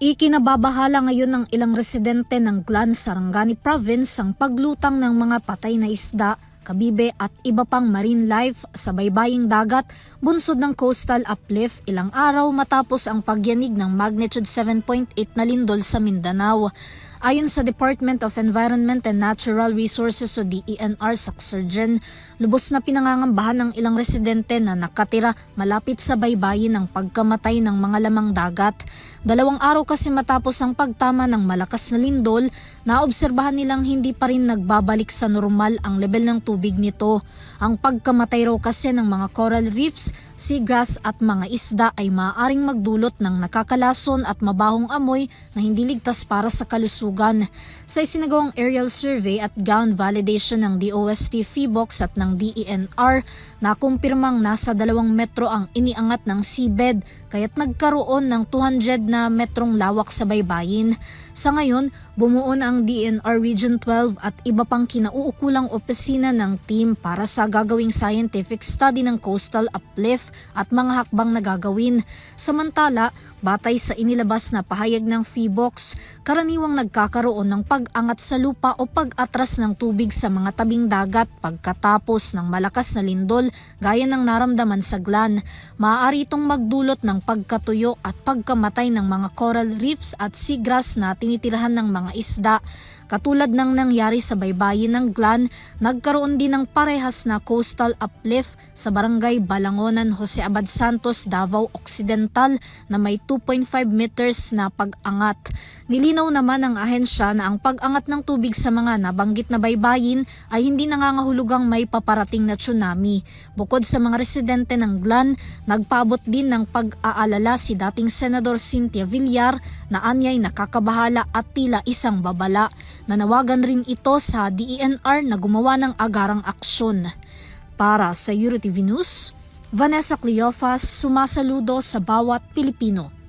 Ikinababahala ngayon ng ilang residente ng Glan, Sarangani Province ang paglutang ng mga patay na isda, kabibe at iba pang marine life sa baybaying dagat bunsod ng coastal uplift ilang araw matapos ang pagyanig ng magnitude 7.8 na lindol sa Mindanao. Ayon sa Department of Environment and Natural Resources o DENR Saxurgen, lubos na pinangangambahan ng ilang residente na nakatira malapit sa baybayin ng pagkamatay ng mga lamang dagat. 2 araw kasi matapos ang pagtama ng malakas na lindol, naobserbahan nilang hindi pa rin nagbabalik sa normal ang level ng tubig nito. Ang pagkamatay raw kasi ng mga coral reefs, seagrass at mga isda ay maaaring magdulot ng nakakalason at mabahong amoy na hindi ligtas para sa kalusugan. Sa isinagawang aerial survey at ground validation ng DOST PHIVOLCS at ng DENR, nakumpirmang nasa 2 metro ang iniangat ng seabed kaya't nagkaroon ng 200 na metrong lawak sa baybayin. Sa ngayon, bumuo na ang DENR Region 12 at iba pang kinauukulang opisina ng team para sa gagawing scientific study ng coastal uplift at mga hakbang na gagawin. Samantala, batay sa inilabas na pahayag ng PHIVOLCS, karaniwang nagkakaroon ng pag-angat sa lupa o pag-atras ng tubig sa mga tabing dagat pagkatapos ng malakas na lindol gaya ng naramdaman sa Glan. Maaari itong magdulot ng pagkatuyo at pagkamatay ng mga coral reefs at seagrass na tinitirahan ng mga isda. Katulad ng nangyari sa baybayin ng Glan, nagkaroon din ng parehas na coastal uplift sa barangay Balangonan, Jose Abad Santos, Davao Occidental na may 2.5 meters na pag-angat. Nilinaw naman ng ahensya na ang pag-angat ng tubig sa mga nabanggit na baybayin ay hindi nangangahulugang may paparating na tsunami. Bukod sa mga residente ng Glan, nagpaabot din ng pag-aalala si dating Senador Cynthia Villar na anyay nakakabahala at tila isang babala. Nanawagan rin ito sa DENR na gumawa ng agarang aksyon. Para sa EuroTV News, Vanessa Cleofas, sumasaludo sa bawat Pilipino.